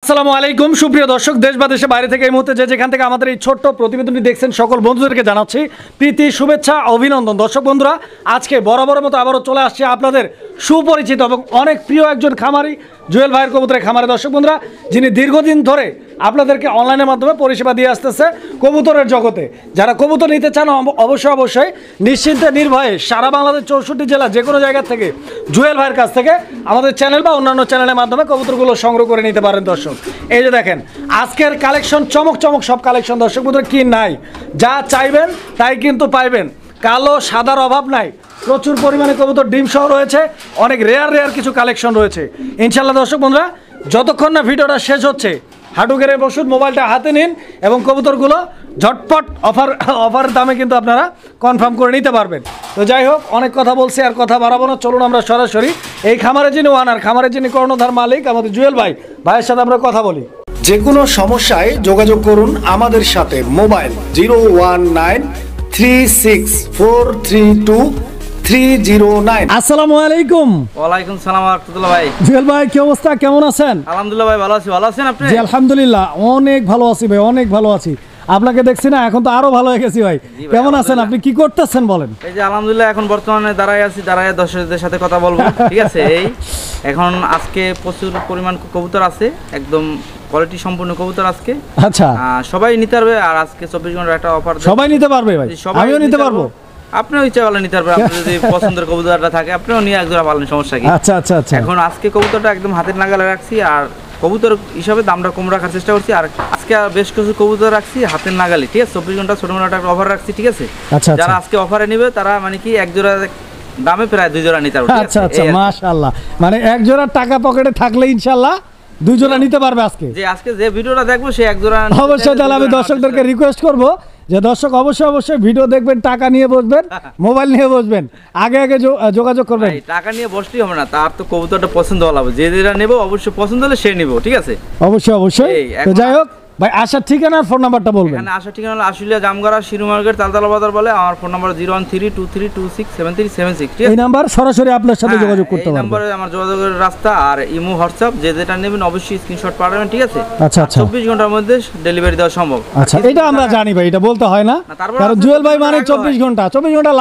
আসসালামু আলাইকুম সুপ্রিয় দর্শক, দেশ বা দেশের বাইরে থেকে এই মুহূর্তে যেখান থেকে আমাদের এই ছোট্ট প্রতিবেদনটি দেখছেন সকল বন্ধুদেরকে জানাচ্ছি প্রীতি, শুভেচ্ছা, অভিনন্দন। দর্শক বন্ধুরা, আজকে বরাবরের মতো আবারও চলে আসছে আপনাদের সুপরিচিত এবং অনেক প্রিয় একজন খামারি, জুয়েল ভাইয়ের কবুতরের খামারে। দর্শক বন্ধুরা, যিনি দীর্ঘদিন ধরে আপনাদেরকে অনলাইনের মাধ্যমে পরিষেবা দিয়ে আসতেছে কবুতরের জগতে। যারা কবুতর নিতে চান অবশ্যই নিশ্চিন্তে নির্ভয়ে সারা বাংলাদেশ 64 জেলা যে কোনো জায়গা থেকে জুয়েল ভাইয়ের কাছ থেকে আমাদের চ্যানেল বা অন্যান্য চ্যানেলের মাধ্যমে কবুতরগুলো সংগ্রহ করে নিতে পারেন। দর্শক, এই যে দেখেন আজকের কালেকশন, চমক সব কালেকশন। দর্শক বন্ধুরা, কি নাই, যা চাইবেন তাই কিন্তু পাইবেন। কালো সাদার অভাব নাই, প্রচুর পরিমাণে কবুতর ডিম সহ রয়েছে, অনেক রেয়ার কিছু কালেকশন রয়েছে ইনশাল্লাহ। দর্শক বন্ধুরা, যতক্ষণ না ভিডিওটা শেষ হচ্ছে হাঁটু গেড়ে বসুন, মোবাইলটা হাতে নিন এবং কবুতরগুলো ঝটপট অফারের দামে কিন্তু আপনারা কনফার্ম করে নিতে পারবেন। তো যাই হোক, অনেক কথা বলছি, আর কথা বাড়াবো না, চলুন আমরা সরাসরি এই খামারে যিনি ওয়ানার, খামারে যিনি কর্ণধার মালিক আমাদের জুয়েল ভাইয়ের সাথে আমরা কথা বলি। যে কোনো সমস্যায় যোগাযোগ করুন আমাদের সাথে। মোবাইল 01936432309। আসসালামু আলাইকুম। ওয়ালাইকুম সালাম রাহমাতুল্লাহ। ভাই জুয়েল ভাই, কি অবস্থা, কেমন আছেন? আলহামদুলিল্লাহ ভাই, ভালো আছি। ভালো আছেন আপনি? জি আলহামদুলিল্লাহ, অনেক ভালো আছি ভাই, অনেক ভালো আছি। আপনাকে দেখছি না, এখন তো আরো ভালো হয়ে গেছি ভাই। কেমন আছেন আপনি, কি করতেছেন বলেন? এই যে আলহামদুলিল্লাহ, এখন বর্তমানে দাঁড়ায় আছি, দাঁড়ায় দর্শকদের সাথে কথা বলবো, ঠিক আছে। এই এখন আজকে প্রচুর পরিমাণ কবুতর আছে, একদম কোয়ালিটি সম্পূর্ণ কবুতর আজকে। আচ্ছা, সবাই নিতে পারবে। আর আজকে 24 ঘন্টার একটা অফার, সবাই নিতে পারবে ভাই, আমিও নিতে পারবো। আপনিও ইচ্ছা পারলে নিতে পারবেন, আপনার যদি পছন্দের কবুতরটা থাকে আপনিও নিয়ে একজোড়া পালন, সমস্যা কি? আচ্ছা আচ্ছা আচ্ছা। এখন আজকে কবুতরটা একদম হাতের নাগালে রাখছি, আর কবুতর হিসাবে দামটা কম রাখার চেষ্টা করছি। আর আজকে বেশ কিছু কবুতর রাখছি হাতের নাগালে, ঠিক আছে। 24 ঘন্টা ছোট মোটো একটা অফার রাখছি, ঠিক আছে। আচ্ছা, যারা আজকে অফারে নেবে তারা মানে কি এক জোড়া দামে প্রায় 2 জোড়া নিতে পারবে। আচ্ছা আচ্ছা, মাশাআল্লাহ। মানে এক জোড়া টাকা পকেটে থাকলে ইনশাআল্লাহ 2 জোড়া নিতে পারবে আজকে। যে আজকে যে ভিডিওটা দেখবো সে এক জোড়া অবশ্যই। তাহলে আমি দর্শকদেরকে রিকোয়েস্ট করব যে দর্শক অবশ্যই ভিডিও দেখবেন, টাকা নিয়ে বসবেন, মোবাইল নিয়ে বসবেন, আগে যোগাযোগ করবেন। টাকা নিয়ে বসলেই হবে না, তার তো কবুতরটা পছন্দ হলো, যে যেটা নেবো অবশ্যই পছন্দ হলে সে নিবো, ঠিক আছে। অবশ্যই। তো যাই হোক ভাই, আসার ঠিকানা আর ফোন নাম্বারটা বলবেন। এখানে আসার ঠিকানা হলো আশুলিয়া জামগাড়া শিরু মার্কেট তালতলা বাজার বলে। আমার ফোন নাম্বার 01323267376, ঠিক আছে। এই নাম্বার সরাসরি আপনার সাথে যোগাযোগ করতে পারবেন। এই নম্বরে আমার যোগাযোগের রাস্তা আর ইমো হোয়াটসঅ্যাপ যে যেটা নেবেন অবশ্যই স্ক্রিনশট পাঠাবেন, ঠিক আছে। আচ্ছা আচ্ছা, 24 ঘন্টার মধ্যে ডেলিভারি দেওয়া সম্ভব। আচ্ছা, এটা আমরা জানি ভাই, এটা বলতে হয় না, কারণ জুয়েল ভাই মানে 24 ঘন্টা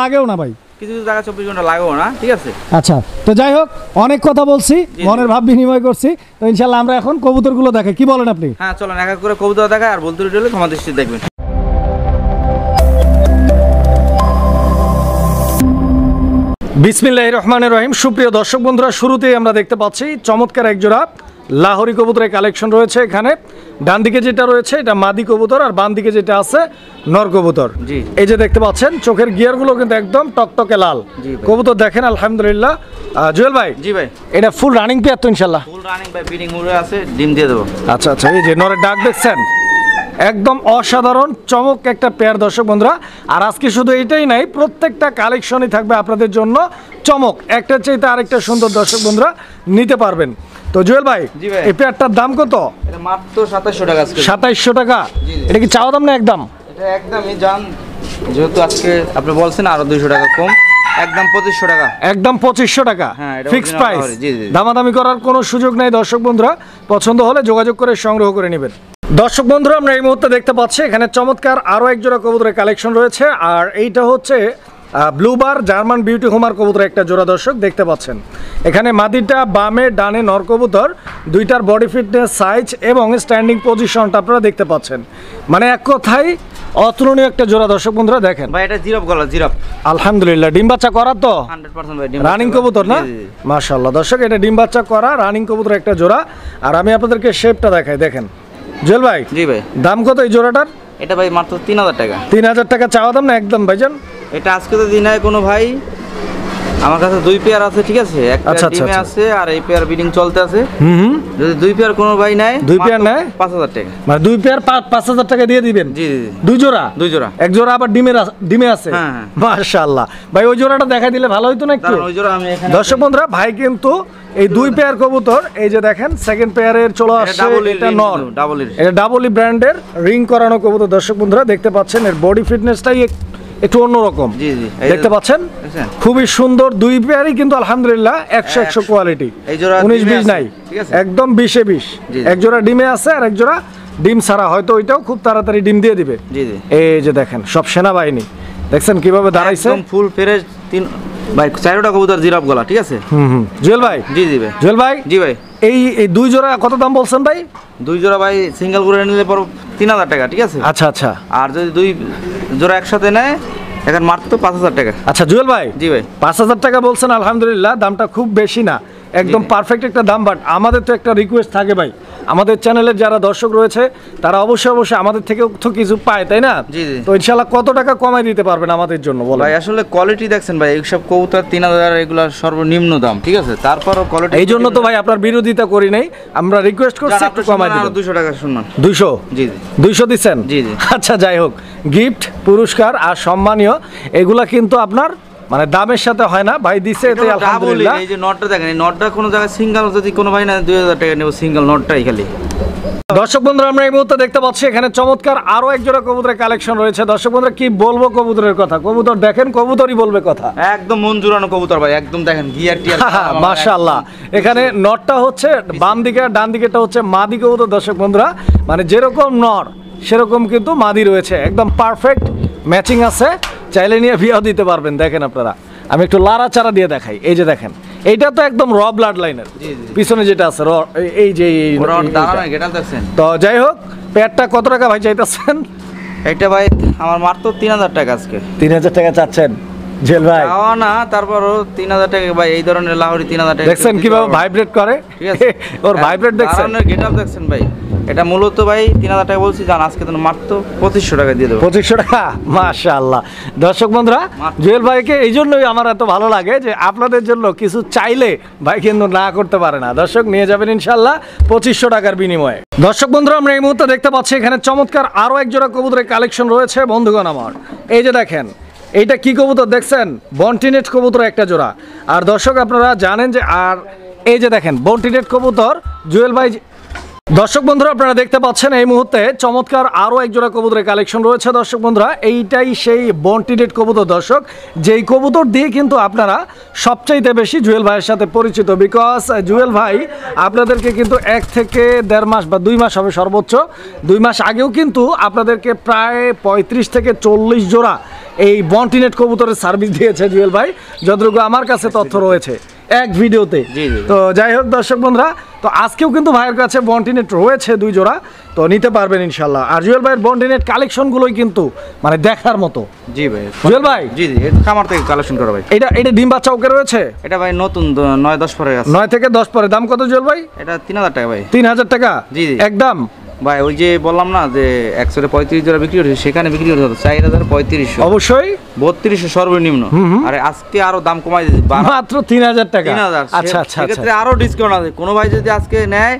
লাগেও না ভাই, কিছু জায়গা 24 ঘন্টা লাগেও না, ঠিক আছে। আচ্ছা, তো যাই হোক, অনেক কথা বলছি, মনের ভাব বিনিময় করছি, তো ইনশাআল্লাহ আমরা এখন কবুতরগুলো দেখাই, কি বলেন আপনি? হ্যাঁ চলেন, এক এক করে কবুতর দেখায়, আর বলতে হলে ক্ষমা দৃষ্টি দেখবেন। বিসমিল্লাহির রহমানির রহিম। সুপ্রিয় দর্শক বন্ধুরা, শুরুতেই আমরা দেখতে পাচ্ছি চমৎকার এক জোড়া লাহোরি কবুতরের কালেকশন রয়েছে এখানে। ডান দিকে যেটা রয়েছে এটা মাদি কবুতর, আর বাম দিকে যেটা আছে নর কবুতর। এই যে দেখতে পাচ্ছেন, চোখের গিয়ারগুলো কিন্তু একদম টকটকে লাল কবুতর, দেখেন আলহামদুলিল্লাহ। জুয়েল ভাই, জি ভাই, এটা ফুল রানিং পেয়ার তো ইনশাআল্লাহ? ফুল রানিং ভাই, ব্রিডিং মুডে আছে, ডিম দিয়ে দেবো। আচ্ছা আচ্ছা, এই যে নরের ডাক দেখছেন, একদম অসাধারণ চমক একটা পেয়ার দর্শক বন্ধুরা। আর আজকে শুধু এটাই নাই, প্রত্যেকটা কালেকশনই থাকবে আপনাদের জন্য চমক, একটা চাইতে আরেকটা সুন্দর দর্শক বন্ধুরা নিতে পারবেন। তো জুয়েল ভাই, এই পেয়ারটার দাম কত? এটা মাত্র 2700 টাকা। 2700 টাকা? এটা কি চাওয়া দাম না একদম? এটা একদমই জান, যেহেতু আজকে আপনি বলছেন আরো 200 টাকা কম, একদম 2500 টাকা। একদম 2500 টাকা ফিক্সড প্রাইস, দামাদামি করার কোনো সুযোগ নেই দর্শক বন্ধুরা। পছন্দ হলে যোগাযোগ করে সংগ্রহ করে নেবেন। দর্শক বন্ধুরা, আমরা এই মুহূর্তে দেখতে পাচ্ছি এখানে চমৎকার আরও এক জোড়া কবুতরের কালেকশন রয়েছে, আর এইটা হচ্ছে ব্লুবার জার্মান বিউটি হোমার কবুতর একটা জোড়া দর্শক দেখতে পাচ্ছেন। এখানে মাদিটা বামে ডানে নর কবুতর, দুইটার বডি ফিটনেস, সাইজ এবং স্ট্যান্ডিং পজিশনটা আপনারা দেখতে পাচ্ছেন, মানে এক কথায় অতুলনীয় একটা জোড়া দর্শক বন্ধুরা। দেখেন ভাই, এটা জিরাফ গলা, জিরাফ আলহামদুলিল্লাহ, ডিম বাচ্চা করা তো 100% ভাই, রানিং কবুতর না? মাশাআল্লাহ দর্শক, এটা ডিম বাচ্চা করা রানিং কবুতর একটা জোড়া। আর আমি আপনাদেরকে শেপটা দেখাই, দেখেন জুয়েল ভাই। জি ভাই, দাম কত এই জোড়াটার? এটা ভাই মাত্র 3000 টাকা। 3000 টাকা চাওয়া দাম না একদম ভাইজান? এটা আজকে তো দিন হয় কোনো ভাই, আমার কাছে 2 পেয়ার আছে, ঠিক আছে। একটা ডিমে আছে আর এই পেয়ার ব্রিডিং চলতে আছে। যদি 2 পেয়ার কোনো ভাই নেয়, 2 পেয়ার নেয় 5000 টাকা, মানে 2 পেয়ার 5000 টাকা দিয়ে দিবেন? জি জি, 2 জোড়া? 2 জোড়া, এক জোড়া আবার ডিমে আছে। মাশাআল্লাহ ভাই, ওই জোড়াটা দেখাই দিলে ভালো হইতো না একটু? ওই জোড়া আমি এখানে, দর্শক বন্ধুরা, ভাই কিন্তু এই 2 পেয়ার কবুতর, এই যে দেখেন সেকেন্ড পেয়ারের চলে আসছে, এটা নর, এটা ডাবলি ব্র্যান্ডের রিং করানো কবুতর দর্শক বন্ধুরা দেখতে পাচ্ছেন। এর বডি ফিটনেসটাই একটু অন্যরকম। জি জি দেখতে পাচ্ছেন খুবই সুন্দর, দুই পেয়ারই কিন্তু আলহামদুলিল্লাহ 100 কোয়ালিটি, 19-20 নাই, একদম 20-20। এক জোড়া ডিমে আছে আর এক জোড়া ডিম ছাড়া, হয়তো ওইটাও খুব তাড়াতাড়ি ডিম দিয়ে দিবে। এই যে দেখেন সব সেনাবাহিনী, দেখছেন কিভাবে দাঁড়াইছে, ফুল ফ্রেশ। তিন ভাই 4টা কবুতর জিরাফ গলা, ঠিক আছে। জুয়েল ভাই, জি জি ভাই, জুয়েল ভাই, জি ভাই, এই দুই জোড়া কত দাম বলছেন ভাই? দুই জোড়া ভাই সিঙ্গেল করে নিলে পর 3000 টাকা, ঠিক আছে। আচ্ছা আচ্ছা, আর যদি দুই জোড়া একসাথে নেয় এখন মাত্র 5000 টাকা। আচ্ছা জুয়েল ভাই, জি ভাই, 5000 টাকা বলছেন, আলহামদুলিল্লাহ দামটা খুব বেশি না, একদম পারফেক্ট একটা দাম। বাট আমাদের তো একটা রিকোয়েস্ট থাকে ভাই, আমাদের চ্যানেলের যারা দর্শক রয়েছে তারা অবশ্যই আমাদের থেকে তো কিছু পায়, তাই না? তো ইনশাআল্লাহ কত টাকা কমাই দিতে পারবেন আমাদের জন্য বলেন ভাই? আসলে কোয়ালিটি দেখছেন ভাই, এইসব কবুতর 3000 এগুলা সর্বনিম্ন দাম, ঠিক আছে। তারপরও কোয়ালিটি, এই জন্য তো ভাই আপনার বিরোধিতা করি নাই, আমরা রিকোয়েস্ট করছি একটু কমাই দিবেন। 200 টাকা শুনুন। 200? জি জি, 200 দিচ্ছেন? জি জি। আচ্ছা যাই হোক, গিফট পুরস্কার আর সম্মানীয় এগুলা কিন্তু আপনার মানে দামের সাথে হয় না ভাই, দিছে এতে আলহামদুলিল্লাহ। এই যে নটটা দেখেন, এই নটটা কোনো জায়গায় সিঙ্গেল যদি কোনো ভাই না 2000 টাকা নেব, সিঙ্গেল নটটাই খালি। দর্শক বন্ধুরা আমরা এই মুহূর্তে দেখতে পাচ্ছি এখানে চমৎকার আরো এক জোড়া কবুতরের কালেকশন রয়েছে। দর্শক বন্ধুরা কি বলবো কবুতরের কথা, কবুতর দেখেন, কবুতরই বলবে কথা, একদম মন জুড়ানো কবুতর ভাই, একদম দেখেন গিয়ার টিয়ার মাশাআল্লাহ। এখানে নটটা হচ্ছে বাম দিকে, ডান দিকেটা হচ্ছে মাদি কবুতর। দর্শক বন্ধুরা মানে যেরকম নর সেরকম কিন্তু মাদি রয়েছে, একদম পারফেক্ট ম্যাচিং আছে, চাইলে নিয়ে বিয়েও দিতে পারবেন। দেখেন আপনারা, আমি একটু লাড়াচাড়া দিয়ে দেখাই, এই যে দেখেন এইটা তো একদম র ব্লাড লাইনের, পিছনে যেটা আছে র, এই যে তো যাই হোক, পেয়ারটা কত টাকা ভাই চাইতেছেন? এটা ভাই আমার মাত্র 3000 টাকা আজকে। 3000 টাকা চাচ্ছেন জেল ভাই? না তারপরও 3000 টাকা ভাই, এই ধরনের লাহোরি 3000 টাকা। দেখছেন কিভাবে ভাইব্রেট করে, ঠিক আছে ওর ভাইব্রেট দেখছেন, গেটআপ দেখছেন ভাই। এটা মূলত ভাই 3000 টাকা বলছি, জান আজকে তো মাত্র 2500 টাকা দিয়ে দেবো। 2500 টাকা, মাশাআল্লাহ। দর্শক বন্ধুরা জুয়েল ভাইকে এই জন্যই আমার এত ভালো লাগে যে আপনাদের জন্য কিছু চাইলে ভাই কিন্তু না করতে পারে না। দর্শক নিয়ে যাবেন ইনশাআল্লাহ 2500 টাকার বিনিময়ে। দর্শক বন্ধুরা আমরা এই মুহূর্তে দেখতে পাচ্ছি এখানে চমৎকার আরো এক জোড়া কবুতরের কালেকশন রয়েছে বন্ধুগণ আমার। এই যে দেখেন এইটা কি কবুতর দেখছেন? বন্টিনেট কবুতর একটা জোড়া। আর দর্শক আপনারা জানেন যে, আর এই যে দেখেন বন্টিনেট কবুতর জুয়েল ভাই। দর্শক বন্ধুরা আপনারা দেখতে পাচ্ছেন এই মুহূর্তে চমৎকার আরো এক জোড়া কবুতরের কালেকশন রয়েছে। দর্শক বন্ধুরা এইটাই সেই বন্টিনেট কবুতর দর্শক, যেই কবুতর দিয়ে কিন্তু আপনারা সবচাইতে বেশি জুয়েল ভাইয়ের সাথে পরিচিত। বিকজ জুয়েল ভাই আপনাদেরকে কিন্তু 1 থেকে 1.5 মাস বা 2 মাস হবে সর্বোচ্চ, 2 মাস আগেও কিন্তু আপনাদেরকে প্রায় 35 থেকে 40 জোড়া এই বন্টিনেট কবুতরের সার্ভিস দিয়েছে জুয়েল ভাই, যতটুকু আমার কাছে তথ্য রয়েছে এক ভিডিওতে। তো যাই হোক দর্শক বন্ধুরা, তো আজকেও কিন্তু ভাইয়ের কাছে বন্টিনেট রয়েছে 2 জোড়া, তো নিতে পারবেন ইনশাল্লাহ। আর জুয়েল ভাইয়ের বন্টিনেট কালেকশনগুলোই কিন্তু মানে দেখার মতো। জি ভাই, জুয়েল ভাই, জি জি, এটা খামার থেকে কালেকশন করা ভাই। এটা ডিম বাচ্চা ওকে রয়েছে? এটা ভাই নতুন 9-10 পরে আছে। 9 থেকে 10 পরে। দাম কত জুয়েল ভাই? এটা 3000 টাকা ভাই। 3000 টাকা? জি জি, একদম ভাই। ওই যে বললাম না যে 135 জোড়া বিক্রি হচ্ছে, সেখানে বিক্রি হচ্ছে 4300, অবশ্যই 3200 সর্বনিম্ন। আর আজকে আরো দাম কমাই দিয়েছে মাত্র 3000 টাকা। 3000। আচ্ছা আচ্ছা, সেক্ষেত্রে আরো ডিসকাউন্ট আছে। কোনো ভাই যদি আজকে নেয়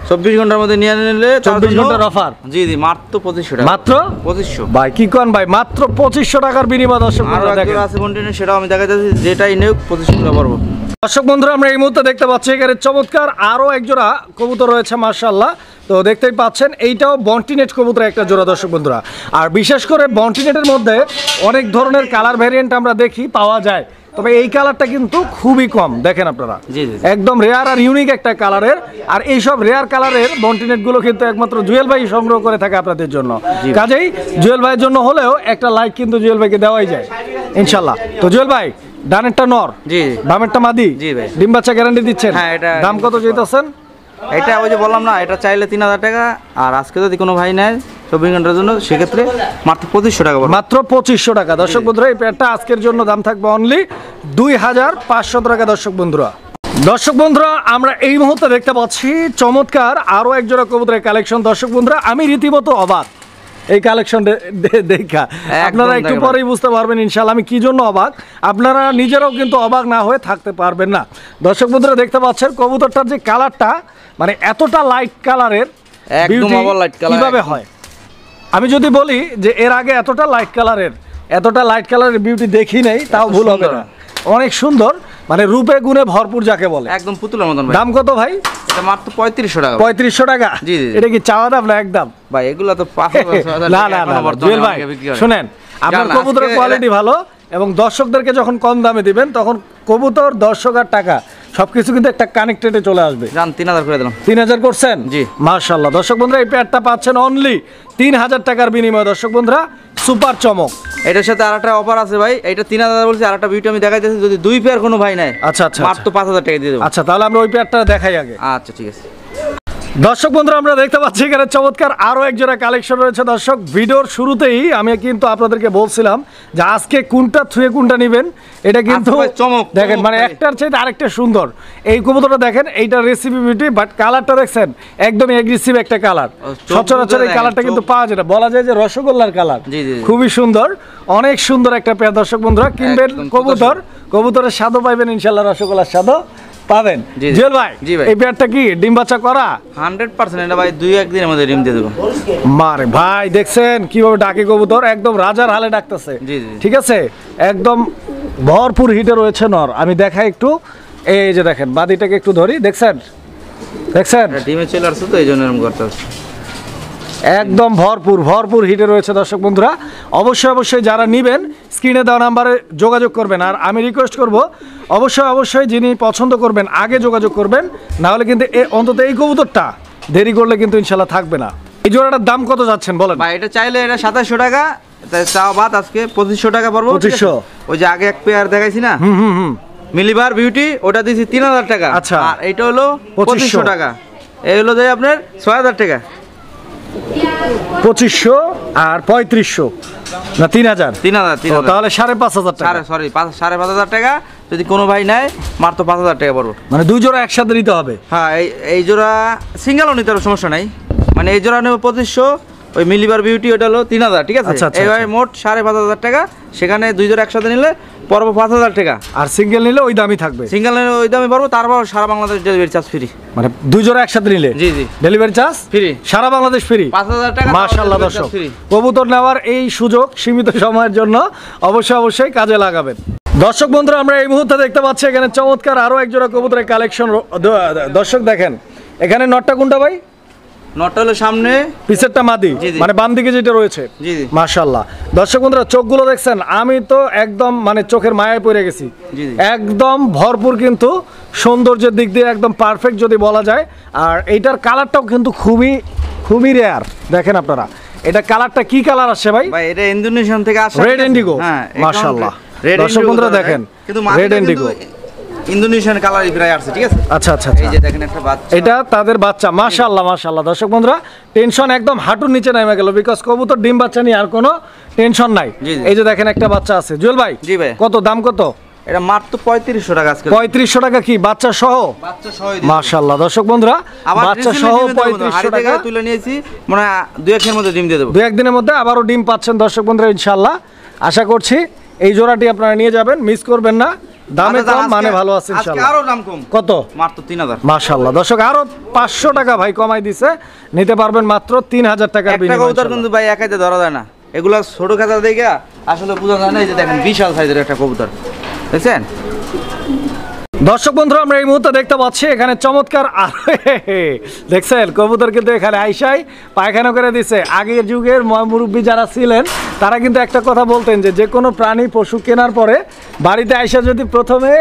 24 ঘন্টার মধ্যে নিয়ে নিলে 24 ঘন্টার অফার। জি জি, মাত্র 2500 টাকা। মাত্র 2500 ভাই, কি কোন ভাই, মাত্র 2500 টাকার বিনিময়ে দর্শক বন্ধুরা দেখেন আছে বন্টিনেট, সেটাও আমি দেখা যাচ্ছে, যেটাই নেই 2500 টাকা পড়বো। দর্শক বন্ধুরা আমরা এই মুহূর্তে দেখতে পাচ্ছি এখানে চমৎকার আরো এক জোড়া কবুতর রয়েছে মাশাআল্লাহ। তো দেখতেই পাচ্ছেন এইটাও বন্টিনেট কবুতর একটা জোড়া দর্শক বন্ধুরা। আর বিশেষ করে বন্টিনেটের মধ্যে অনেক ধরনের কালার ভ্যারিয়েন্ট আমরা দেখি, পাওয়া যায়, তবে এই কালারটা কিন্তু খুবই কম। দেখেন আপনারা, একদম রেয়ার আর ইউনিক একটা কালারের। আর এইসব রেয়ার কালারের বন্টিনেট গুলো কিন্তু একমাত্র জুয়েল ভাই সংগ্রহ করে থাকে আপনাদের জন্য। কাজেই জুয়েল ভাইয়ের জন্য হলেও একটা লাইক কিন্তু জুয়েল ভাইকে দেওয়াই যায় ইনশাল্লাহ। তো জুয়েল ভাই, ডানেরটা নর, জি, বামেরটা মাদি, জি ভাই, ডিম বাচ্চা গ্যারান্টি দিচ্ছেন? হ্যাঁ। এটা দাম কত চাইতেছেন? এটা ওই যে বললাম না, এটা চাইলে 3000 টাকা। আর আজকে যদি কোনো ভাই নেয় 24 ঘন্টার জন্য, সেক্ষেত্রে মাত্র 2500 টাকা। মাত্র 2500 টাকা। দর্শক বন্ধুরা এই পেয়ারটা আজকের জন্য দাম থাকবে অনলি 2500 টাকা। দর্শক বন্ধুরা আমরা এই মুহূর্তে দেখতে পাচ্ছি চমৎকার আরো এক জোড়া কবুতরের কালেকশন। দর্শক বন্ধুরা আমি রীতিমতো অবাক এই কালেকশন দেখা, আপনারা একটু পরেই বুঝতে পারবেন ইনশাআল্লাহ আমি কি জন্য অবাক। আপনারা নিজেরাও কিন্তু অবাক না হয়ে থাকতে পারবেন না। দর্শক বন্ধুরা দেখতে পাচ্ছেন কবুতরটার যে কালারটা, মানে এতটা লাইট কালারের, একদম ওভার লাইট কালার কিভাবে হয় আমি যদি বলি যে এর আগে এতটা লাইট কালারের বিউটি দেখি নাই, তাও ভুল হবে না। অনেক সুন্দর, মানে রূপে গুণে ভরপুর যাকে বলে, একদম পুতুলের মতন। দাম কত ভাই? এটা মাত্র 3500 টাকা। 3500 টাকা? জি জি। এটা কি চাওয়া দাম না একদম? ভাই এগুলা তো না না না জুয়েল ভাই শুনেন, আপনার কবুতরের কোয়ালিটি ভালো এবং দর্শকদেরকে যখন কম দামে দিবেন তখন কবুতর, দর্শক আর টাকা সবকিছু কিন্তু একটা কানেক্টেডে চলে আসবে। জান 3000 করে দিলাম। 3000 করছেন? জি মাশাআল্লাহ। দর্শক বন্ধুরা এই পেয়ারটা পাচ্ছেন অনলি 3000 টাকার বিনিময়ে। দর্শক বন্ধুরা সুপার চমক। এটার সাথে আরেকটা অফার আছে ভাই, এটা 3000 বলছি, আরেকটা ভিডিও আমি দেখাইতেছি, যদি 2 পেয়ার কোনো ভাই নেয় আচ্ছা আচ্ছা মাত্র 5000 টাকা দিয়ে দেব। আচ্ছা তাহলে আমরা ওই পেয়ারটা দেখাই আগে। আচ্ছা ঠিক আছে। দর্শক বন্ধুরা আমরা দেখতে পাচ্ছি এখানে চমৎকার আরো এক জোড়া কালেকশন রয়েছে। দর্শক ভিডিওর শুরুতেই আমি কিন্তু আপনাদেরকে বলছিলাম যে আজকে কোনটা থুয়ে কোনটা নেবেন, এটা কিন্তু দেখেন মানে একটার চাইতে আরেকটা সুন্দর। এই কবুতরটা দেখেন, এইটা রেসিপি বিউটি, বাট কালারটা দেখছেন একদম এগ্রেসিভ একটা কালার। সচরাচর এই কালারটা কিন্তু পাওয়া যায় না, বলা যায় যে রসগোল্লার কালার। খুবই সুন্দর, অনেক সুন্দর একটা পেয়ার। দর্শক বন্ধুরা কিনবেন কবুতর, কবুতরের স্বাদও পাইবেন ইনশাল্লাহ, রসগোল্লার স্বাদও পাবেন। জুয়েল ভাই এই পেয়ারটা কি ডিম বাচ্চা করা? 100% এটা ভাই 2-1 দিনের মধ্যে ডিম দিয়ে দেব। মারে ভাই দেখছেন কিভাবে ডাকে কবুতর, একদম রাজার হালে ডাকতেছে। ঠিক আছে, একদম ভরপুর হিটে রয়েছে নর। আমি দেখাই একটু, এই যে দেখেন বাদিটাকে একটু ধরি, দেখছেন দেখছেন ডিমে চলে আসছে তো এইজন্য এরকম করতেছে। একদম ভরপুর ভরপুর হিটে রয়েছে। দর্শক বন্ধুরা অবশ্যই অবশ্যই যারা নেবেন স্ক্রিনে দেওয়া নাম্বারে যোগাযোগ করবেন। আর আমি রিকোয়েস্ট করব অবশ্যই অবশ্যই যিনি পছন্দ করবেন আগে যোগাযোগ করবেন, না হলে কিন্তু অন্তত এই কবুতরটা দেরি করলে কিন্তু ইনশাল্লাহ থাকবে না। এই জোড়াটার দাম কত যাচ্ছেন বলেন ভাই? এটা চাইলে এটা 2700 টাকা, তাই চাও বাদ আজকে 2500 টাকা পড়বো। 2500। ওই যে আগে এক পেয়ার দেখাইছি না মিলিবার বিউটি, ওটা দিয়েছি 3000 টাকা। আচ্ছা, আর এটা হলো 2500 টাকা। এই হলো যে আপনার 6000 টাকা। 2500 আর 3500 না 3000? 3000 তাহলে 5500 টাকা। সরি 5500 টাকা। যদি কোনো ভাই নেয় মাত্র 5000 টাকা পড়বো। মানে দুই জোড়া একসাথে নিতে হবে? হ্যাঁ, এই জোড়া সিঙ্গেলও নিতে হবে, সমস্যা নাই। মানে এই জোড়া নেব 2500, ওই মিলিবার বিউটি ওটা হলো 3000। ঠিক আছে, এইভাবে মোট 5500 টাকা। সেখানে দুই জোড়া একসাথে নিলে পড়বো 5000 টাকা। আর সিঙ্গেল নিলে ওই দামই থাকবে? সিঙ্গেল নিলে ওই দামই পড়বো, তারপর সারা বাংলাদেশ ডেলিভারি চার্জ ফ্রি। মানে দুই জোড়া একসাথে নিলে? জি জি, ডেলিভারি চার্জ ফ্রি, সারা বাংলাদেশ ফ্রি। 5000 টাকা। মাশাআল্লাহ। দর্শক কবুতর নেওয়ার এই সুযোগ সীমিত সময়ের জন্য অবশ্যই অবশ্যই কাজে লাগাবেন। দর্শক বন্ধুরা আমরা এই মুহূর্তে দেখতে পাচ্ছি এখানে চমৎকার আরো এক জোড়া কবুতরের কালেকশন। দর্শক দেখেন এখানে নটটা কোনটা ভাই? নটটা হলো সামনে, পিছেরটা মাদি, মানে বাম দিকে যেটা রয়েছে। মাশাআল্লাহ। দর্শক বন্ধুরা চোখগুলো দেখছেন, আমি তো একদম মানে চোখের মায়ায় পড়ে গেছি। একদম ভরপুর কিন্তু সৌন্দর্যের দিক দিয়ে একদম পারফেক্ট যদি বলা যায়। আর এইটার কালারটাও কিন্তু খুবই খুবই রেয়ার। দেখেন আপনারা এটা কালারটা কি কালার আসছে ভাই? ভাই এটা ইন্দোনেশিয়ান থেকে আসে, রেড ইন্ডিগো। মাশাআল্লাহ। দর্শক বন্ধুরা দেখেন রেড ইন্ডিগো ইন্দোনেশিয়ান কালারই প্রায় আসছে। ঠিক আছে, আচ্ছা আচ্ছা, এই যে দেখেন একটা বাচ্চা, এটা তাদের বাচ্চা। মাশাআল্লাহ মাশাআল্লাহ। দর্শক বন্ধুরা টেনশন একদম হাঁটুর নিচে নেমে গেল, বিকজ কবুতর ডিম বাচ্চা নিয়ে আর কোনো টেনশন নাই। এই যে দেখেন একটা বাচ্চা আছে। জুয়েল ভাই জি ভাই কত দাম কত? এটা মাত্র 3500 টাকা আজকে। 3500 টাকা কি বাচ্চা সহ? বাচ্চা সহ। মাশাআল্লাহ। দর্শক বন্ধুরা বাচ্চা সহ 3500 টাকা তুলে নিয়েছি, মানে 2-1 দিনের মধ্যে ডিম দিয়ে দেব। 2-1 দিনের মধ্যে আবারও ডিম পাচ্ছেন দর্শক বন্ধুরা ইনশাআল্লাহ। আশা করছি এই জোড়াটি আপনারা নিয়ে যাবেন, মিস করবেন না। দামে কম মানে ভালো আছে ইনশাআল্লাহ। আরো দাম কম। কত? মাত্র 3000। মাশাআল্লাহ। দর্শক আরো 500 টাকা ভাই কমাই দিছে, নিতে পারবেন মাত্র 3000 টাকার বিনিময়ে। একটা কবুতর কিন্তু ভাই একাইতে ধরা যায় না, এগুলা ছোট খাতা দেখে আসলে বোঝা যায় না। এই যে দেখেন বিশাল সাইজের একটা কবুতর, দেখছেন? দর্শক বন্ধুরা আমরা এই মুহূর্তে দেখতে পাচ্ছি এখানে চমৎকার দেখছেন কবুতর কিন্তু এখানে আইসাই পায়খানা করে দিছে। আগের যুগের মুরব্বী যারা ছিলেন তারা কিন্তু একটা কথা বলতেন যে কোনো প্রাণী পশু কেনার পরে বাড়িতে আইসা যদি প্রথমে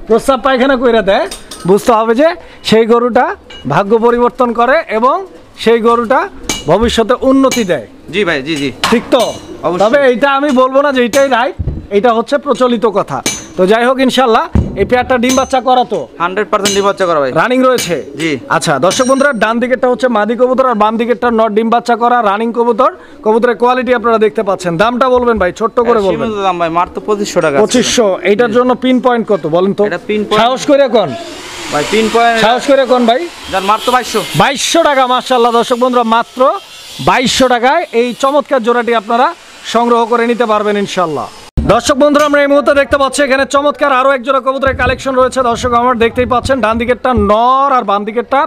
প্রস্রাব পায়খানা করে দেয়, বুঝতে হবে যে সেই গরুটা ভাগ্য পরিবর্তন করে এবং সেই গরুটা ভবিষ্যতে উন্নতি দেয়। জি ভাই, জি জি, ঠিক তো? তবে এইটা আমি বলবো না যে এইটাই রাইট, এটা হচ্ছে প্রচলিত কথা। তো যাই হোক ইনশাআল্লাহ এই পেয়ারটা ডিম বাচ্চা করা তো 100% ডিম বাচ্চা করা ভাই, রানিং রয়েছে। জি আচ্ছা দর্শক বন্ধুরা ডান দিকেরটা হচ্ছে মাদি কবুতর আর বাম দিকেরটা নট ডিম বাচ্চা করা রানিং কবুতর। কবুতরের কোয়ালিটি আপনারা দেখতে পাচ্ছেন। দামটা বলবেন ভাই, ছোট্ট করে বলবেন। দাম ভাই মাত্র 2500 টাকা। 2500। এইটার জন্য পিন পয়েন্ট কত বলেন তো? এটা পিন পয়েন্ট সাহস করে কোন ভাই, পিন পয়েন্ট সাহস করে কোন ভাই? জান মাত্র 2200 টাকা। মাশাআল্লাহ দর্শক বন্ধুরা মাত্র 2200 টাকায় এই চমৎকার জোড়াটি আপনারা সংগ্রহ করে নিতে পারবেন ইনশাআল্লাহ। দর্শক বন্ধুরা আমরা এই মুহূর্তে দেখতে পাচ্ছি এখানে চমৎকার আরো এক জোড়া কবুতরের কালেকশন রয়েছে। দর্শক আমার দেখতেই পাচ্ছেন ডান দিকেরটা নর আর বাম দিকেরটা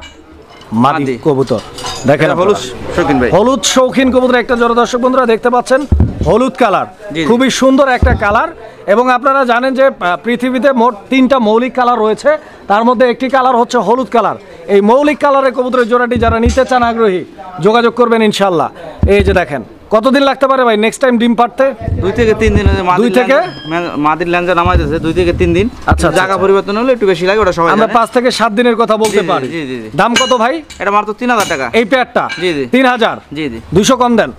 মাদি কবুতর। দেখেন হলুদ শৌখিন ভাই, হলুদ শৌখিন কবুতর একটা জোড়া। দর্শক বন্ধুরা দেখতে পাচ্ছেন হলুদ কালার, খুবই সুন্দর একটা কালার। এবং আপনারা জানেন যে পৃথিবীতে মোট 3টা মৌলিক কালার রয়েছে, তার মধ্যে একটি কালার হচ্ছে হলুদ কালার। এই মৌলিক কালারের কবুতরের জোড়াটি যারা নিতে চান আগ্রহী যোগাযোগ করবেন ইনশাআল্লাহ। এই যে দেখেন কতদিন লাগতে পারে ভাই নেক্সট টাইম ডিম পারতে? 2 থেকে 3 দিন। 2 থেকে মাদির ল্যাঞ্জা নামাইতেছে 2 থেকে 3 দিন। আচ্ছা, জায়গা পরিবর্তন হলে একটু বেশি লাগে, ওটা সবাই জানে। আমরা 5 থেকে 7 দিনের কথা বলতে পারি। জি জি। দাম কত ভাই? এটা মাত্র 3000 টাকা এই পেয়ারটা। জি জি 3000। জি জি 200 কম দেন।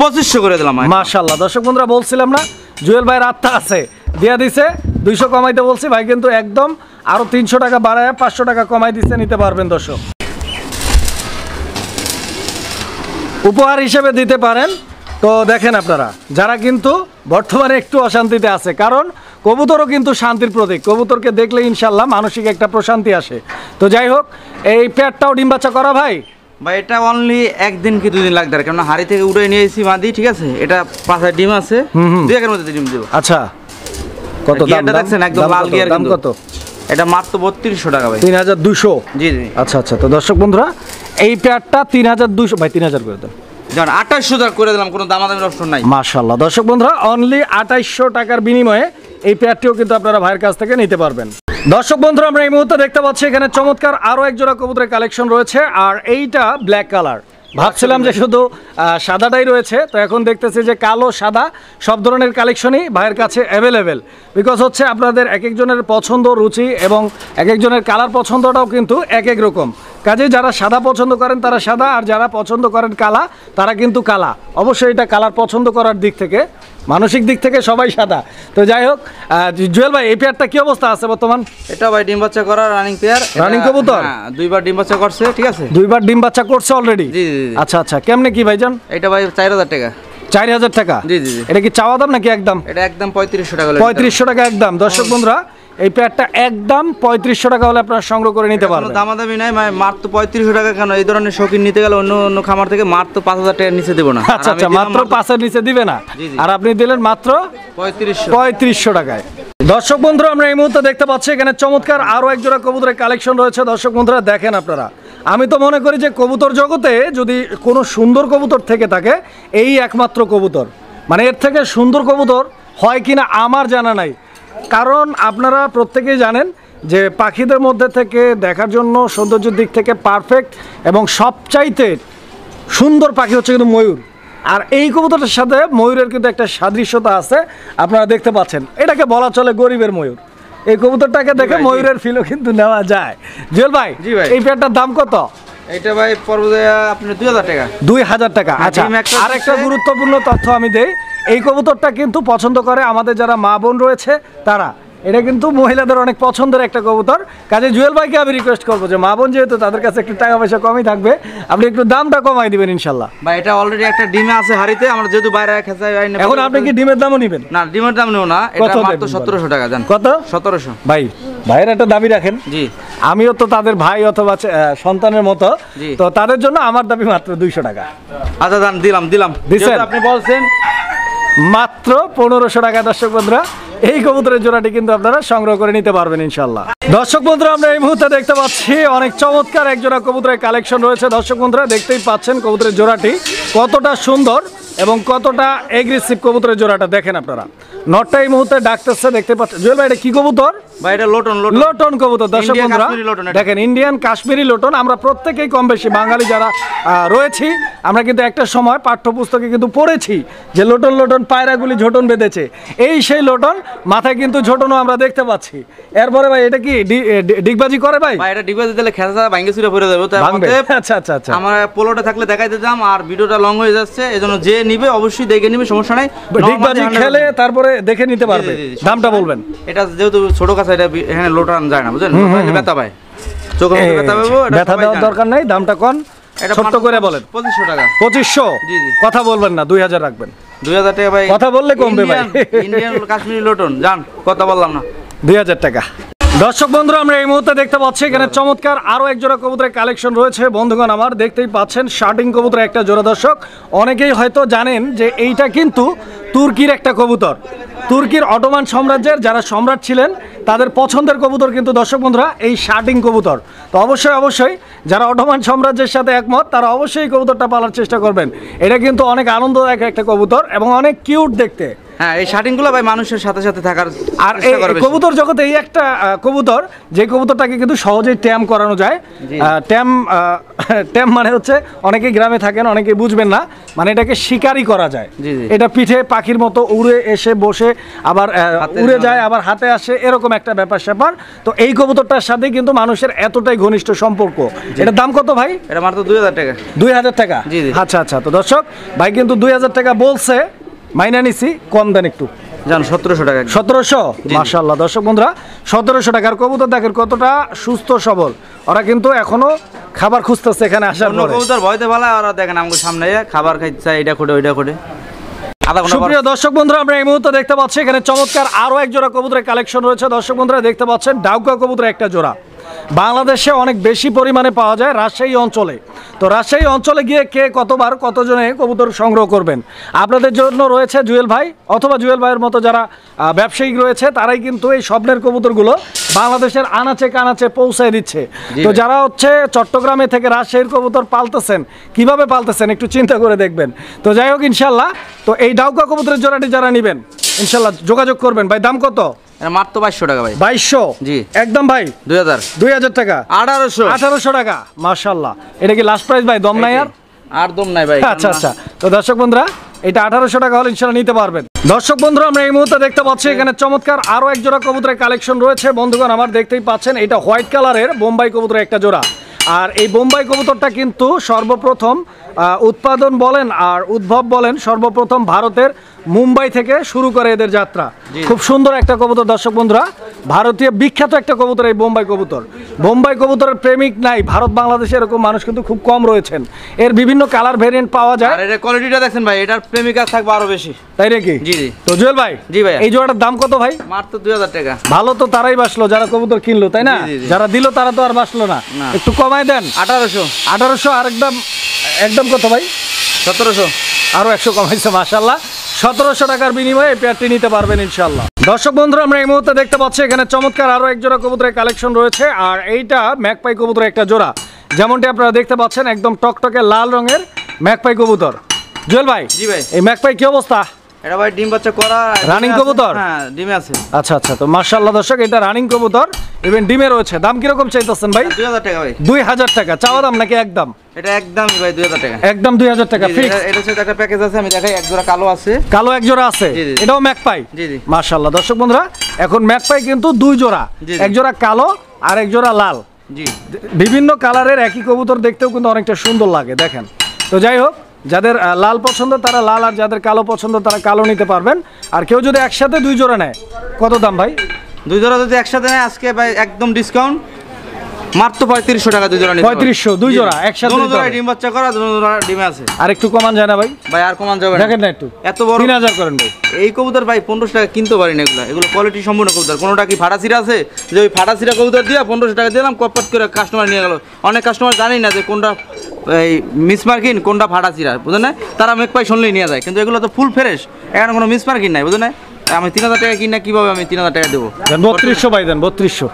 2500 করে দিলাম। মাশাআল্লাহ দর্শক বন্ধুরা, বলছিলাম না জুয়েল ভাইয়ের আত্মা আছে, দিয়া দিছে। 200 কমাইতে বলছি ভাই, কিন্তু একদম আরো 300 টাকা বাড়ায় 500 টাকা কমাই দিচ্ছে, নিতে পারবেন দর্শক, উপহার হিসেবে দিতে পারেন। তো দেখেন আপনারা, যারা কিন্তু বর্তমানে একটু অশান্তিতে আছে, কারণ কবুতরও কিন্তু শান্তির প্রতীক, কবুতরকে দেখলে ইনশাল্লাহ মানসিক একটা প্রশান্তি আসে। তো যাই হোক, এই পেয়ারটাও ডিম বাচ্চা করা ভাই? ভাই এটা অনলি 1 দিন কি 2 দিন লাগবে, কারণ হাড়ি থেকে উঠে নিয়ে এসেছি মাদি, ঠিক আছে। এটা 5 ডিম আছে, 2 একের মধ্যে ডিম দেব। আচ্ছা, কত দাম দেখছেন? একদম লাল গিয়ার। দাম কত? এটা মাত্র 3200 টাকা ভাই। 3200। জি জি। আচ্ছা আচ্ছা, তো দর্শক বন্ধুরা, এই পেয়ারটা 3200 ভাই, 3000 করে দেন। জান 2800 করে দিলাম, কোনো দামাদামির অপশন নাই। মাশাআল্লাহ দর্শক বন্ধুরা, অনলি 2800 টাকার বিনিময়ে এই পেয়ারটিও কিন্তু আপনারা ভাইয়ের কাছ থেকে নিতে পারবেন। দর্শক বন্ধুরা, আমরা এই মুহূর্তে দেখতে পাচ্ছি এখানে চমৎকার আরো এক জোড়া কবুতরের কালেকশন রয়েছে, আর এইটা ব্ল্যাক কালার। ভাবছিলাম যে শুধু সাদাটাই রয়েছে, তো এখন দেখতেছি যে কালো সাদা সব ধরনের কালেকশনই ভাইয়ের কাছে অ্যাভেলেবেল। বিকজ হচ্ছে আপনাদের এক একজনের পছন্দ, রুচি এবং এক একজনের কালার পছন্দটাও কিন্তু এক এক রকম। কাজে যারা সাদা পছন্দ করেন তারা সাদা, আর যারা পছন্দ করেন কালা তারা কিন্তু কালা। অবশ্যই এটা কালার পছন্দ করার দিক থেকে, মানসিক দিক থেকে সবাই সাদা। তো যাই হোক, জুয়েল ভাই এই পেয়ারটা কি অবস্থা আছে বর্তমান? এটা ভাই ডিম বাচ্চা করা রানিং পেয়ার, রানিং কবুতর। হ্যাঁ, 2বার ডিম বাচ্চা করছে, ঠিক আছে। 2বার ডিম বাচ্চা করছে অলরেডি? জি জি। আচ্ছা আচ্ছা, কেমনে কি ভাইজান? এটা ভাই 4000 টাকা। 4000 টাকা? জি জি জি। এটা কি চাওয়া দাম নাকি একদম? এটা একদম 3500 টাকা। 3500 টাকা একদম। দর্শক বন্ধুরা, এই পেয়ারটা একদম 3500 টাকা হলে আপনারা সংগ্রহ করে নিতে পারবেন। দামাদামি নাই, মাত্র 3500 টাকা। কেন এই ধরনের শৌখিন নিতে গেলে অন্য অন্য খামার থেকে মাত্র 5000 টাকার নিচে দেব না। আচ্ছা আচ্ছা, মাত্র 5 এর নিচে দিবে না, আর আপনি দিলেন মাত্র 3500 টাকায়। দর্শক বন্ধুরা, আমরা এই মুহূর্তে দেখতে পাচ্ছি এখানে চমৎকার আরো এক জোড়া কবুতরের কালেকশন রয়েছে। দর্শক বন্ধুরা দেখেন আপনারা, আমি তো মনে করি যে কবুতর জগতে যদি কোনো সুন্দর কবুতর থেকে থাকে, এই একমাত্র কবুতর। মানে এর থেকে সুন্দর কবুতর হয় কিনা আমার জানা নাই, কারণ আপনারা প্রত্যেকেই জানেন যে পাখিদের মধ্যে থেকে দেখার জন্য সৌন্দর্যের দিক থেকে পারফেক্ট এবং সবচাইতে সুন্দর পাখি হচ্ছে কিন্তু ময়ূর। আর এই কবুতরের সাথে ময়ূরের কিন্তু একটা সাদৃশ্যতা আছে, আপনারা দেখতে পাচ্ছেন। এটাকে বলা চলে গরিবের ময়ূর। এই কবুতরটাকে দেখে ময়ূরের ফিলও কিন্তু নেওয়া যায়। জুয়েল ভাই, এই পেয়ারটার দাম কত? এটা ভাই পড়বে আপনার 2000 টাকা। 2000 টাকা। আচ্ছা, আর একটা গুরুত্বপূর্ণ তথ্য আমি দেই, এই কবুতরটা কিন্তু পছন্দ করে আমাদের যারা মা বোন রয়েছে তারা। এটা কিন্তু মহিলাদের অনেক পছন্দের একটা কবুতর। কাজে জুয়েল ভাইকে আমি রিকোয়েস্ট করবো যে মা বোন যেহেতু, তাদের কাছে একটু টাকা পয়সা কমই থাকবে, আপনি একটু দামটা কমাই দিবেন ইনশাল্লাহ। ভাই এটা অলরেডি একটা ডিমে আছে হাড়িতে, আমরা যেহেতু বাইরে খেঁচাই। এখন আপনি কি ডিমের দামও নেবেন? না, ডিমের দাম নেব না, এটা মাত্র 1700 টাকা। জান কত? 1700। ভাই, ভাইয়ের একটা দাবি রাখেন। জি, আমিও তো তাদের ভাই অথবা সন্তানের মতো, তো তাদের জন্য আমার দাবি মাত্র 200 টাকা। আচ্ছা জান, দিলাম দিছেন? আপনি বলছেন মাত্র 1500 টাকা। দর্শক বন্ধুরা, এই কবুতরের জোড়াটি কিন্তু আপনারা সংগ্রহ করে নিতে পারবেন ইনশাল্লাহ। দর্শক বন্ধুরা, আমরা এই মুহূর্তে দেখতে পাচ্ছি অনেক চমৎকার এক জোড়া কবুতরের কালেকশন রয়েছে। দর্শক বন্ধুরা দেখতেই পাচ্ছেন কবুতরের জোড়াটি কতটা সুন্দর এবং কতটা এগ্রেসিভ কবুতরের জোড়াটা দেখেন আপনারা। নটটা এই মুহূর্তে ডাকতেছে, দেখতে পাচ্ছেন। জুয়েল ভাই, এটা কি কবুতর? ভাই এটা লোটন। লোটন কবুতর। দর্শক বন্ধুরা দেখেন, ইন্ডিয়ান কাশ্মীরি লোটন। আমরা প্রত্যেকেই কম বেশি বাঙালি যারা রয়েছি, আমরা কিন্তু একটা সময় পাঠ্যপুস্তকে কিন্তু পড়েছি যে লোটন পায়রাগুলি ঝোটন বেঁধেছে। এই সেই লোটন, মাথায় কিন্তু ঝোটনও আমরা দেখতে পাচ্ছি। এরপরে ভাই এটা কি ডিগবাজি করে? ভাই এটা ডিগবাজি দিলে খেসা ভাঙে চুরে পড়ে যাবে। আচ্ছা আচ্ছা আচ্ছা, আমার পোলোটা থাকলে দেখাই দিতাম, আর ভিডিওটা লং হয়ে যাচ্ছে, এজন্য যে নিবে অবশ্যই দেখে নিবে, সমস্যা নাই। ডিগবাজি খেলে তারপরে দেখে নিতে পারবে। দামটা বলবেন? এটা যেহেতু ছোট কাছে, এটা এখানে লোটান যায় না, বুঝলেন? ব্যথা পায়, চোখের মধ্যে ব্যথা পাবো। ব্যথা দেওয়ার দরকার নাই, দামটা কোন ছোট্ট করে বলেন। 2500 টাকা। 2500? জি জি। কথা বলবেন না, 2000 রাখবেন। 2000 টাকা ভাই, কথা বললে কমবে ভাই। ইন্ডিয়ান কাশ্মীরি লোটন, জান কথা বললাম না। 2000 টাকা। দর্শক বন্ধুরা, আমরা এই মুহূর্তে দেখতে পাচ্ছি এখানে চমৎকার আরো এক জোড়া কবুতরের কালেকশন রয়েছে। বন্ধুগণ আমার, দেখতেই পাচ্ছেন শার্টিং কবুতর একটা জোড়া। দর্শক অনেকেই হয়তো জানেন যে এইটা কিন্তু তুর্কির একটা কবুতর। তুর্কির অটোমান সাম্রাজ্যের যারা সম্রাট ছিলেন তাদের পছন্দের কবুতর কিন্তু দর্শক বন্ধুরা এই শার্টিং কবুতর। তো অবশ্যই যারা অটোমান সাম্রাজ্যের সাথে একমত তারা অবশ্যই এই কবুতরটা পালার চেষ্টা করবেন। এটা কিন্তু অনেক আনন্দদায়ক একটা কবুতর এবং অনেক কিউট দেখতে। হ্যাঁ, এই শার্টিংগুলো ভাই মানুষের সাথে সাথে থাকার আর এই কবুতর জগতে এই একটা কবুতর যে কবুতরটাকে কিন্তু সহজেই ট্যাম করানো যায়। ট্যাম মানে হচ্ছে অনেকেই গ্রামে থাকেন, অনেকেই বুঝবেন না, মানে এটাকে শিকারি করা যায়। এটা পিঠে পাখির মতো উড়ে এসে বসে আবার উড়ে যায়, আবার হাতে আসে, এরকম একটা ব্যাপার স্যাপার। তো এই কবুতরটার সাথে কিন্তু মানুষের এতটাই ঘনিষ্ঠ সম্পর্ক। এটার দাম কত ভাই? এটা মাত্র 2000 টাকা। 2000 টাকা? আচ্ছা। তো দর্শক ভাই কিন্তু 2000 টাকা বলছে, মাইনা নিছি, কম দেন একটু। জান 1700 টাকা। 1700? মাশাআল্লাহ। দর্শক বন্ধুরা 1700 টাকার কবুতর দেখেন কতটা সুস্থ সবল। ওরা কিন্তু এখনো খাবার খুঁজতেছে এখানে আসার পরে। কবুতর ভয়তে ভালো, ওরা দেখেন আমাদের সামনে খাবার খাইছে, এটা করে ওইটা করে। সুপ্রিয় দর্শক বন্ধুরা আমরা এই মুহূর্তে দেখতে পাচ্ছি এখানে চমৎকার আরো এক জোড়া কবুতরের কালেকশন রয়েছে। দর্শক বন্ধুরা দেখতে পাচ্ছেন ডাউকা কবুতরের একটা জোড়া বাংলাদেশে অনেক বেশি পরিমাণে পাওয়া যায় রাজশাহী অঞ্চলে। তো রাজশাহী অঞ্চলে গিয়ে কে কতবার কতজনে কবুতর সংগ্রহ করবেন, আপনাদের জন্য রয়েছে জুয়েল ভাই অথবা জুয়েল ভাইয়ের মতো যারা ব্যবসায়িক রয়েছে, তারাই কিন্তু এই স্বপ্নের কবুতরগুলো বাংলাদেশের আনাচে কানাচে পৌঁছায় দিচ্ছে। তো যারা হচ্ছে চট্টগ্রামে থেকে রাজশাহীর কবুতর পালতেছেন, কিভাবে পালতেছেন একটু চিন্তা করে দেখবেন। তো যাই হোক ইনশাল্লাহ, তো এই ডাউকা কবুতরের জোড়াটি যারা নেবেন ইনশাল্লাহ যোগাযোগ করবেন। ভাই দাম কত? মাত্র 2200 টাকা ভাই। 2200? জি একদম ভাই। 2000 টাকা? 1800 টাকা। মাশাআল্লাহ। এটা কি লাস্ট প্রাইস ভাই? দম নাই আর দম নাই ভাই। আচ্ছা। তো দর্শক বন্ধুরা এটা 1800 টাকা হলে ইনশাআল্লাহ নিতে পারবেন। দর্শক বন্ধুরা আমরা এই মুহূর্তে দেখতে পাচ্ছি এখানে চমৎকার আরো এক জোড়া কবুতরের কালেকশন রয়েছে। বন্ধুগণ আমার দেখতেই পাচ্ছেন এটা হোয়াইট কালারের বোম্বাই কবুতরের একটা জোড়া। আর এই বোম্বাই কবুতরটা কিন্তু সর্বপ্রথম উৎপাদন বলেন আর উদ্ভব বলেন সর্বপ্রথম ভারতের মুম্বাই থেকে শুরু করে এদের যাত্রা। খুব সুন্দর একটা কবুতর দর্শক বন্ধুরা, ভারতীয় বিখ্যাত একটা কবুতর এই বোম্বাই কবুতর। বোম্বাই কবুতরের প্রেমিক নাই ভারত বাংলাদেশে এরকম মানুষ কিন্তু খুব কম রয়েছেন। এর বিভিন্ন কালার ভেরিয়েন্ট পাওয়া যায়। আর এর কোয়ালিটিটা দেখেন ভাই, এটার প্রেমিকা থাকবে আরো বেশি। তাই নাকি? জি। তো জুয়েল ভাই, জি ভাই, এই জোড়াটার দাম কত ভাই? মাত্র 2000 টাকা। ভালো তো তারাই বাসলো যারা কবুতর কিনলো, তাই না? যারা দিল তারা তো আর বাসলো না। একটু কমাই দেন। 1800। আর একদম কত ভাই? 1700। আরো 100 কমাইছে মাশাআল্লাহ। 1700 টাকার বিনিময়ে এই পেয়ারটি নিতে পারবেন ইনশাআল্লাহ। দর্শক বন্ধুরা আমরা এই মুহূর্তে দেখতে পাচ্ছি এখানে চমৎকার আরো এক জোড়া কবুতরের কালেকশন রয়েছে। আর এইটা ম্যাকপাই কবুতরের একটা জোড়া, যেমনটি আপনারা দেখতে পাচ্ছেন একদম টকটকে লাল রঙের ম্যাকপাই কবুতর। জুয়েল ভাই, জি ভাই, এই ম্যাকপাই কি অবস্থা? এটা ভাই ডিম বাচ্চা করা রানিং কবুতর? হ্যাঁ ডিমে আছে। আচ্ছা। তো মাশাআল্লাহ দর্শক এটা রানিং কবুতর, ইভেন ডিমে রয়েছে। দাম কি রকম চাইতেছেন ভাই? 2000 টাকা ভাই। 2000 টাকা চাওয়া দাম নাকি একদম? এটা একদম ভাই 2000 টাকা। একদম 2000 টাকা ফিক্স। এর সাথে একটা প্যাকেজ আছে, আমি দেখাই। এক জোড়া কালো আছে। কালো এক জোড়া আছে, এটাও ম্যাকপাই? জি। মাশাআল্লাহ দর্শক বন্ধুরা এখন ম্যাকপাই কিন্তু দুই জোড়া, এক জোড়া কালো আর এক জোড়া লাল। জি, বিভিন্ন কালারের একই কবুতর দেখতেও কিন্তু অনেকটা সুন্দর লাগে দেখেন। তো যাই হোক, যাদের লাল পছন্দ তারা লাল, আর যাদের কালো পছন্দ তারা কালো নিতে পারবেন। আর কেউ যদি একসাথে দুই জোড়া নেয় কত দাম ভাই? দুই জোড়া যদি একসাথে নেয় আজকে ভাই একদম ডিসকাউন্ট, মাত্র 3500 টাকা দুই জোড়া নিতে। 3500 দুই জোড়া একসাথে? দুই জোড়া ডিম বাচ্চা করা, দুই জোড়া ডিমে আছে। আর একটু কমান যায় না ভাই? ভাই আর কমান যাবে না, দেখেন না একটু। এত বড় 3000 করেন ভাই। এই কবুতর ভাই 1500 টাকা কিনতে পারি না। এগুলো কোয়ালিটি সম্পূর্ণ কবুতর। কোনোটা কি ফাটাছিরা আছে যে ওই ফাটাছিরা কবুতর দিয়ে 1500 টাকা দিলাম, কপাট করে কাস্টমার নিয়ে গেল। অনেক কাস্টমার জানি না যে কোনটা এই মিসমার্কিন কোনটা ফাটাছিরা, বুঝেন না? তারা মেকপাই শুনলেই নিয়ে যায়, কিন্তু এগুলো তো ফুল ফ্রেশ, এখানে কোনো মিসমার্কিন নাই, বুঝেন না? আমি 3000 টাকা কিনা কিভাবে আমি 3000 টাকা দেবো? 3200 ভাই দেন, 3200।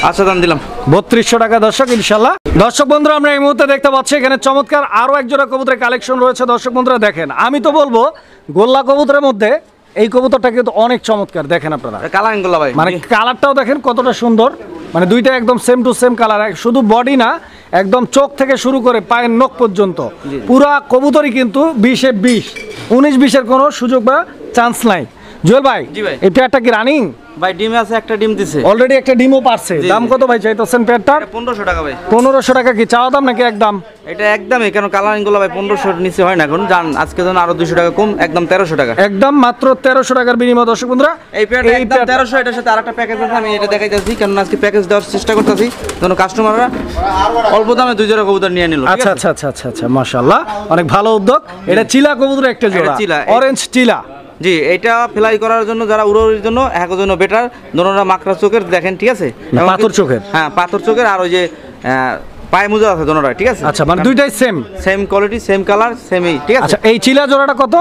আচ্ছা দাম দিলাম 3200 টাকা দর্শক ইনশাআল্লাহ। দর্শক বন্ধুরা আমরা এই মুহূর্তে দেখতে পাচ্ছি এখানে চমৎকার আরো এক জোড়া কবুতরের কালেকশন রয়েছে। দর্শক বন্ধুরা দেখেন, আমি তো বলবো গোল্লা কবুতরের মধ্যে এই কবুতরটা কিন্তু অনেক চমৎকার। দেখেন আপনারা কালারিং গোল্লা ভাই, মানে কালারটাও দেখেন কতটা সুন্দর, মানে দুইটা একদম সেম টু সেম কালার। শুধু বডি না, একদম চোখ থেকে শুরু করে পায়ের নখ পর্যন্ত পুরা কবুতরই কিন্তু 20-এ 20, 19-20-এর কোনো সুযোগ বা চান্স নাই। জুয়েল ভাই, এই পেয়ারটা কি রানিং? ভাই ডিমে আছে, একটা ডিম দিছে অলরেডি, একটা ডিমও পারছে। দাম কত ভাই চাইতেছেন পেয়ারটার? 1500 টাকা ভাই। 1500 টাকা কি চাওয়া দাম নাকি একদম? এটা একদমই, কারণ কালারিং গুলো ভাই 1500 নিচে হয় না এখন, জান আজকে জন্য আরো 200 টাকা কম, একদম 1300 টাকা। একদম মাত্র 1300 টাকার বিনিময়ে দর্শক বন্ধুরা এই পেয়ারটা একদম 1300। এটার সাথে আরেকটা প্যাকেজ আছে, আমি এটা দেখাইতাছি, কারণ আজকে প্যাকেজ দেওয়ার চেষ্টা করতেছি যেন কাস্টমাররা অল্প দামে দুই জোড়া কবুতর নিয়ে নিল। আচ্ছা মাশাআল্লাহ, অনেক ভালো উদ্যোগ। এটা চিলা কবুতরের একটা জোড়া, অরেঞ্জ চিলা। জি, এটা ফ্লাই করার জন্য যারা উড়োর জন্য এক জন্য বেটার, দোনোরা মাকড়া চোখের দেখেন, ঠিক আছে? পাথর চোখের, হ্যাঁ পাথর চোখের। আর ওই যে পায়ে মোজা আছে দোনোটাই, ঠিক আছে? আচ্ছা, মানে দুইটাই সেম কোয়ালিটি, সেম কালার, সেমই, ঠিক আছে? আচ্ছা, এই চিলা জোড়াটা কত?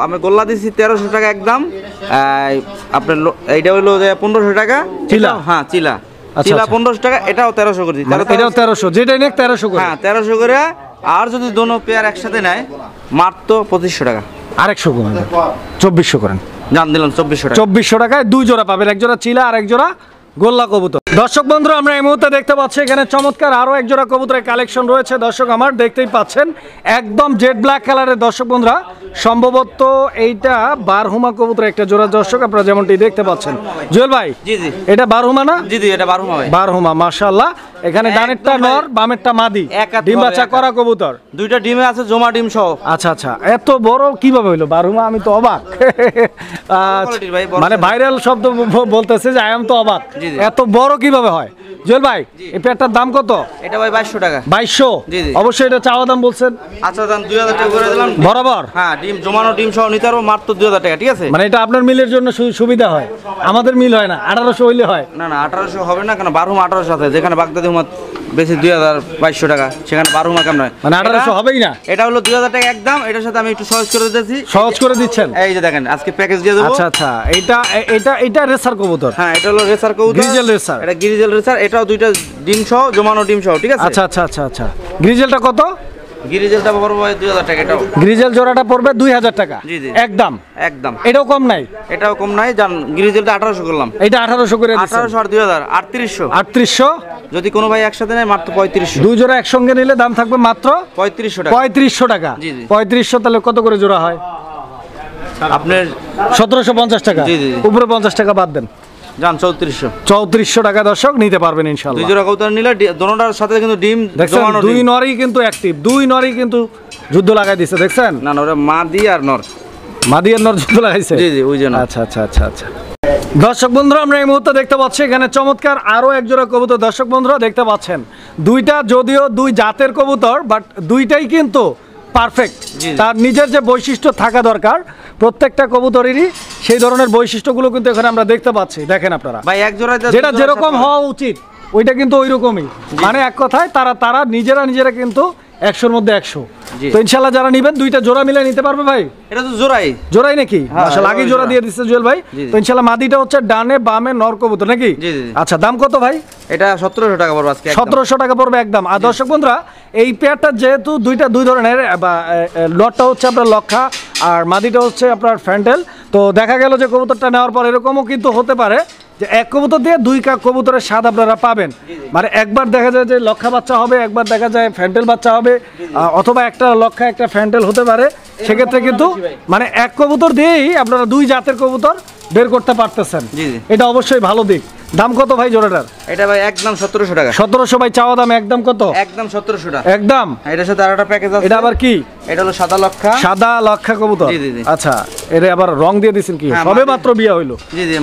আমি গোল্লা দিছি 1300 টাকা একদম। আপনার এইটা হলো যে 1500 টাকা চিলা। হ্যাঁ, চিলা 1500 টাকা, এটাও 1300 করে দিই। এটাও 1300, যেটাই নেক 1300 করে। হ্যাঁ, 1300 করে। আর যদি দোনো পেয়ার একসাথে নেয় মাত্র 2500 টাকা। আরেকশো করেন, 2400 করেন। জান দিলাম 2400 টাকা। 2400 টাকায় দুই জোড়া পাবেন, এক জোড়া চিলা আর এক জোড়া গোল্লা কবুতর। দর্শক বন্ধুরা, আমরা এই মুহূর্তে দেখতে পাচ্ছি এখানে চমৎকার আরো এক জোড়া কবুতরের কালেকশন রয়েছে। দর্শক আমার দেখতেই পাচ্ছেন একদম জেড ব্ল্যাক কালারের। দর্শক বন্ধুরা, সম্ভবত এইটা বারহুমা কবুতরের একটা জোড়া। দর্শক আপনারা যেমনটি দেখতে পাচ্ছেন, জুয়েল ভাই, জি জি, এটা বারহুমা না? জি জি, এটা বারহুমা ভাই। বারহুমা, মাশাআল্লাহ। এখানে ডানেরটা নর, বামেরটা মাদি, ডিম বাচ্চা করা কবুতর। দুইটা ডিমে আছে, জমা ডিম সহ। আচ্ছা আচ্ছা, এত বড় কিভাবে হইলো বারহুমা? আমি তো অবাক। মানে ভাইরাল শব্দ বলতেছে যে আই এম তো অবাক, এত বড় কিভাবে হয়? জুয়েল ভাই, এই পেয়ারটার দাম কত? এটা ভাই 2200 টাকা। 2200? জি জি, অবশ্যই এটা চাওয়া দাম বলছেন। আচ্ছা, দাম 2000 টাকা করে দিলাম বরাবর। হ্যাঁ, ডিম জমানো ডিম সহ নিতে পারবো মাত্র 2000 টাকা, ঠিক আছে? মানে এটা আপনার মিলের জন্য সুবিধা হয়, আমাদের মিল হয় না। 1800 হইলে হয় না? না, 1800 হবে না, কারণ বারহুমা 1800 আছে। যেখানে বাগদাদি হুমা বেশি 2200 টাকা, সেখানে বারহুমা কেমন হয়? মানে 1800 হবেই না। এটা হলো 2000 টাকা একদম। এটার সাথে আমি একটু সহজ করে দিতেছি। সহজ করে দিচ্ছেন? এই যে দেখেন, আজকে প্যাকেজ দিয়ে দেবো। আচ্ছা আচ্ছা, এটা রেসার কবুতর। হ্যাঁ, এটা হলো রেসার কবুতর, গ্রিজেল রেসার। এটা গ্রিজেল রেসার। এটাও দুইটা ডিম সহ, জমানো ডিম সহ, ঠিক আছে? আচ্ছা আচ্ছা আচ্ছা আচ্ছা, গ্রিজেলটা কত? গ্রিজেলটা পড়বে 2000 টাকা। এটাও গ্রিজেল জোড়াটা পড়বে 2000 টাকা। জি জি, একদম একদম। এটাও কম নাই? এটাও কম নাই, জান। গ্রিজেলটা 1800 করলাম। এটা 1800 করে দিচ্ছেন। 1800 আর 2000 3800। 3800? যদি কোনো ভাই একসাথে নেয় মাত্র 3500। দুই জোড়া একসঙ্গে নিলে দাম থাকবে মাত্র 3500 টাকা। 3500 টাকা। জি জি। 3500 তাহলে কত করে জোড়া হয়? আপনার 1750 টাকা। জি জি, উপরে 50 টাকা বাদ দেন, জান 3400। 3400 টাকা দর্শক নিতে পারবেন ইনশাআল্লাহ। দুই জোড়া কবুতর নিলে দোনোটার সাথে কিন্তু ডিম দেখছেন, জমানো দুই ডিম। নরই কিন্তু অ্যাক্টিভ, দুই নরই কিন্তু যুদ্ধ লাগাই দিছে, দেখছেন? না না, ওরা মাদি আর নর। মাদি আর নর যুদ্ধ লাগাইছে? জি জি, ওই জন্য। আচ্ছা আচ্ছা আচ্ছা আচ্ছা। দর্শক বন্ধুরা, আমরা এই মুহূর্তে দেখতে পাচ্ছি এখানে চমৎকার আরো এক জোড়া কবুতর। দর্শক বন্ধুরা দেখতে পাচ্ছেন, দুইটা যদিও দুই জাতের কবুতর, বাট দুইটাই কিন্তু পারফেক্ট। তার নিজের যে বৈশিষ্ট্য থাকা দরকার প্রত্যেকটা কবুতরেরই, সেই ধরনের বৈশিষ্ট্যগুলো কিন্তু এখানে আমরা দেখতে পাচ্ছি। দেখেন আপনারা, ভাই এক জোড়া যেটা যেরকম হওয়া উচিত ওইটা কিন্তু ওই রকমই। মানে এক কথায় তারা নিজেরা কিন্তু 100-র মধ্যে 100। তো ইনশাআল্লাহ যারা নেবেন দুইটা জোড়া মিলে নিতে পারবে ভাই। এটা তো জোড়াই নাকি? মাশাআল্লাহ, আগে জোড়া দিয়ে দিচ্ছে জুয়েল ভাই। তো ইনশাআল্লাহ মাদিটা হচ্ছে ডানে বামে নর কবুতর নাকি? আচ্ছা, দাম কত ভাই? এটা 1700 টাকা পড়বে আজকে। 1700 টাকা পড়বে একদম। আর দর্শক বন্ধুরা, এই পেয়ারটা যেহেতু দুই ধরনের, লটটা হচ্ছে আপনার লক্ষা আর মাদিটা হচ্ছে আপনার ফ্যান্টেল। তো দেখা গেল যে কবুতরটা নেওয়ার পর এরকমও কিন্তু হতে পারে যে এক কবুতর দিয়ে দুই কবুতরের স্বাদ আপনারা পাবেন। মানে একবার দেখা যায় যে লক্ষা বাচ্চা হবে, একবার দেখা যায় ফ্যান্টেল বাচ্চা হবে, অথবা একটা লক্ষা একটা ফ্যান্টেল হতে পারে। সেক্ষেত্রে কিন্তু মানে এক কবুতর দিয়েই আপনারা দুই জাতের কবুতর বের করতে পারতেছেন, এটা অবশ্যই ভালো দিক। দাম কত ভাই জোড়াটার? এটা ভাই একদম 1700 টাকা। 1700 ভাই চাওয়া দাম, একদম কত? একদম 1700 টাকা একদম। এটার সাথে আরেকটা প্যাকেজ আছে। এটা আবার কি? এটা হলো সাদা লক্ষা কবুতর। আচ্ছা, এর আবার রং দিয়ে দিছেন কি? সবে মাত্র বিয়ে হইলো। জি জি,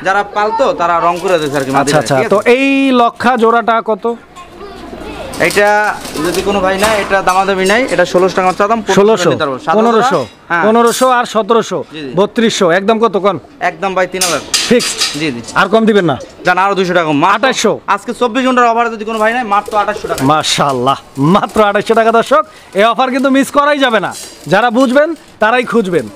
যারা পালতো তারা রং করে দিয়েছে আর কি। আচ্ছা আচ্ছা, তো এই লক্ষা জোড়াটা কত? এটা যদি কোনো ভাই নাই, এটা দামাদামি নাই, এটা 1600 টাকা চা দাম। 1600 1500 আর 1700 3200। একদম কত কোন? একদম ভাই 3000 ফিক্সড। জি জি, আর কম দিবেন না? জান আরো 200 টাকা কম, 2800। আজকে 24 ঘন্টার অফারে যদি কোনো ভাই নাই মাত্র 2800 টাকা। মাশাআল্লাহ, মাত্র 2800 টাকা দর্শক। এই অফার কিন্তু মিস করাই যাবে না, যারা বুঝবেন তারাই খুঁজবেন।